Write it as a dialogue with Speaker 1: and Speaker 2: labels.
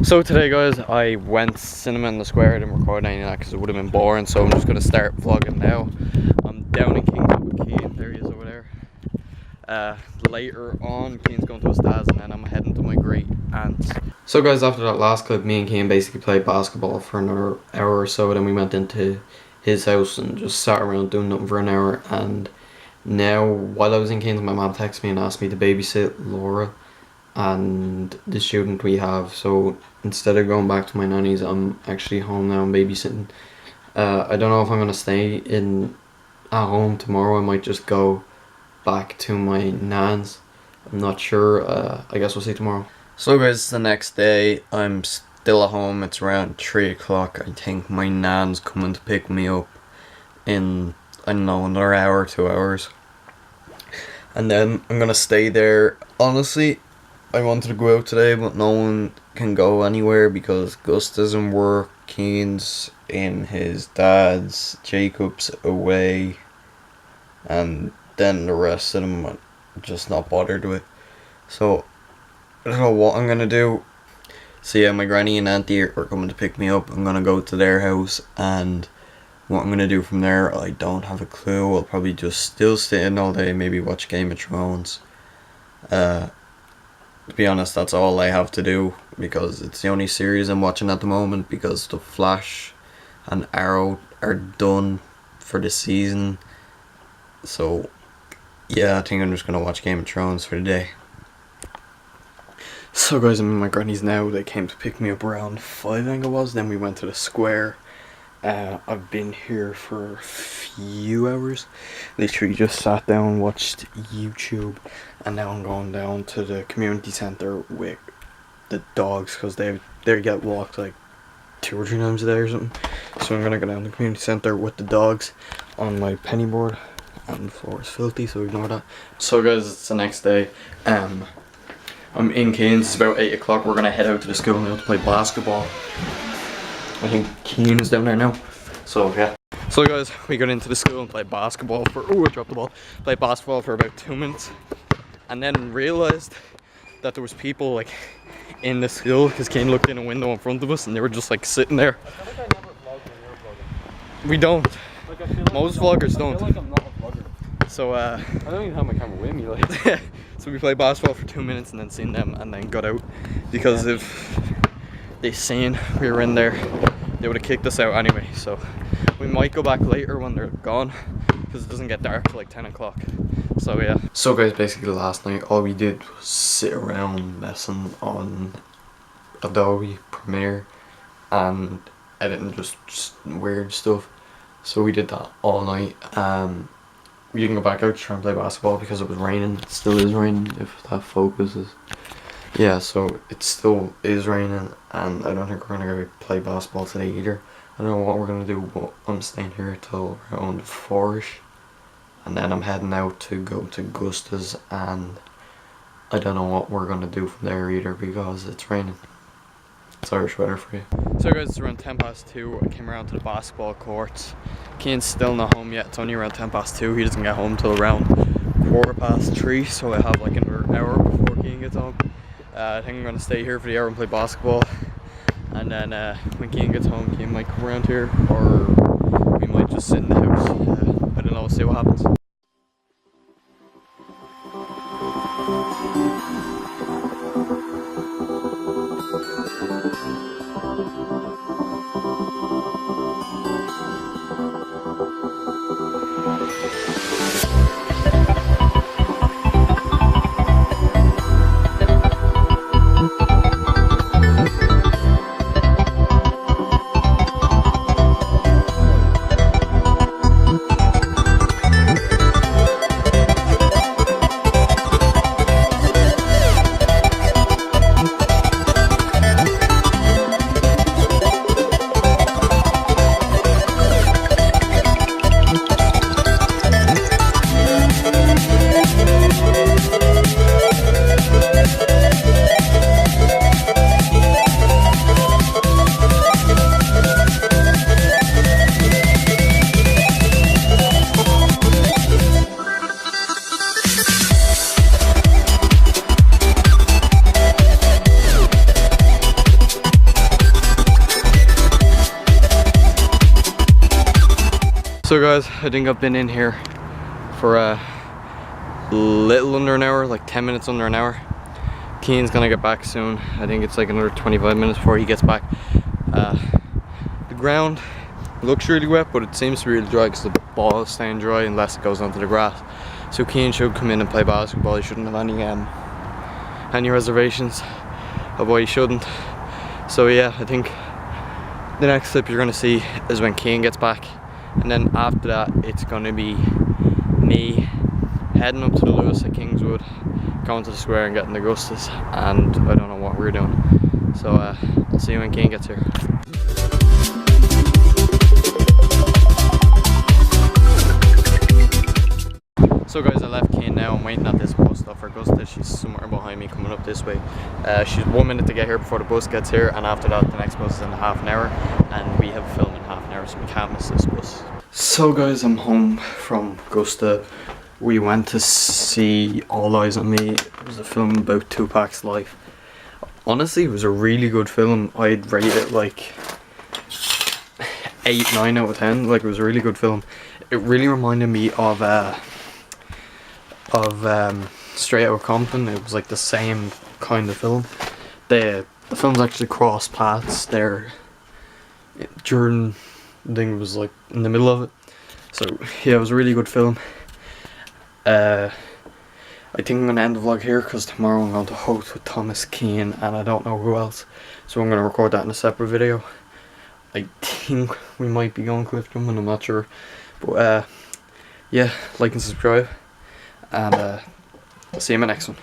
Speaker 1: So today guys, I went cinema in the square. I didn't record any of that because it would have been boring, so I'm just going to start vlogging now. I'm down in Kingston with Keane, there he is over there. Later on, Keane's going to his dad's and then I'm heading to my great aunt's. So guys, after that last clip, me and Keane basically played basketball for another hour or so, then we went into his house and just sat around doing nothing for an hour. And now, while I was in Keane's, my mom texted me and asked me to babysit Laura and the student we have. So instead of going back to my nanny's, I'm actually home now and babysitting. I don't know if I'm gonna stay in at home tomorrow. I might just go back to my nan's. I'm not sure. I guess we'll see tomorrow. So guys, it's the next day. I'm still at home. It's around 3 o'clock. I think my nan's coming to pick me up in, I don't know, another hour, 2 hours. And then I'm gonna stay there. Honestly, I wanted to go out today, but no one can go anywhere because Gus doesn't work, Keane's in his dad's, Jacob's away, and then the rest of them I'm just not bothered with. So I don't know what I'm gonna do. So yeah, my granny and auntie are coming to pick me up. I'm gonna go to their house, and what I'm gonna do from there, I don't have a clue. I'll probably just still sit in all day, maybe watch Game of Thrones. To be honest, that's all I have to do because it's the only series I'm watching at the moment, because The Flash and Arrow are done for the season. So yeah, I think I'm just gonna watch Game of Thrones for the day. So guys, I'm in my granny's now. They came to pick me up around 5, I think it was. Then we went to the square. I've been here for a few hours. Literally just sat down, watched YouTube, and now I'm going down to the community centre with the dogs because they get walked like 2 or 3 times a day or something. So I'm gonna go down to the community centre with the dogs on my penny board, and the floor is filthy, so ignore that. So guys, it's the next day. I'm in Keane's. It's about 8 o'clock. We're gonna head out to the school now to play basketball. I think Keane is down there now. So yeah. So guys, we got into the school and played basketball for, oh, I dropped the ball. Played basketball for about 2 minutes. And then realised that there was people like in the school because Keane looked in a window in front of us and they were just like sitting there.
Speaker 2: I feel like I never vlog when you're vlogging.
Speaker 1: We don't.
Speaker 2: Like, I feel like
Speaker 1: most vloggers don't.
Speaker 2: I feel like I'm not a vlogger.
Speaker 1: So
Speaker 2: I don't even have my camera with me, like.
Speaker 1: So we played basketball for 2 minutes and then seen them and then got out. Because if they seen we were in there, they would have kicked us out anyway. So we might go back later when they're gone because it doesn't get dark till like 10 o'clock. So yeah. So guys, basically last night all we did was sit around messing on Adobe Premiere and editing just weird stuff. So we did that all night. We didn't go back out to try and play basketball because it was raining. It still is raining, if that focuses. Yeah, so it still is raining and I don't think we're gonna go play basketball today either. I don't know what we're gonna do, but I'm staying here till around 4ish. And then I'm heading out to go to Gusta's, and I don't know what we're gonna do from there either because it's raining. It's Irish weather for you. So guys, it's around 2:10. I came around to the basketball courts. Keane's still not home yet. It's only around 2:10. He doesn't get home till around 3:15, so I have like another hour before Keane gets home. I think I'm gonna stay here for the hour and play basketball, and then when Keane gets home, Keane might come around here, or we might just sit in the house. I don't know, we'll see what happens. So guys, I think I've been in here for a little under an hour, like 10 minutes under an hour. Cian's gonna get back soon. I think it's like another 25 minutes before he gets back. The ground looks really wet, but it seems to be really dry because the ball is staying dry unless it goes onto the grass. So Cian should come in and play basketball. He shouldn't have any reservations of why he shouldn't. So yeah, I think the next clip you're gonna see is when Cian gets back, and then after that it's gonna be me heading up to the Lewis at Kingswood, going to the square and getting the Augustus, and I don't know what we're doing. So I'll see you when Cian gets here. So guys, I left Cian now. I'm waiting at this bus stop for Augusta. She's somewhere behind me coming up this way. She's 1 minute to get here before the bus gets here, and after that the next bus is in half an hour, and we have a film in half an hour, so we can't miss this bus. So guys, I'm home from Augusta. We went to see All Eyes on Me. It was a film about Tupac's life. Honestly, it was a really good film. I'd rate it like 8, 9 out of 10. Like, it was a really good film. It really reminded me of Straight Outta Compton. It was like the same kind of film. The films actually crossed paths there during, I think it was like in the middle of it. So yeah, it was a really good film. I think I'm going to end the vlog here because tomorrow I'm going to host with Thomas Cian and I don't know who else. So I'm going to record that in a separate video. I think we might be going cliff jumping, I'm not sure. But yeah, like and subscribe. And I'll see you in my next one.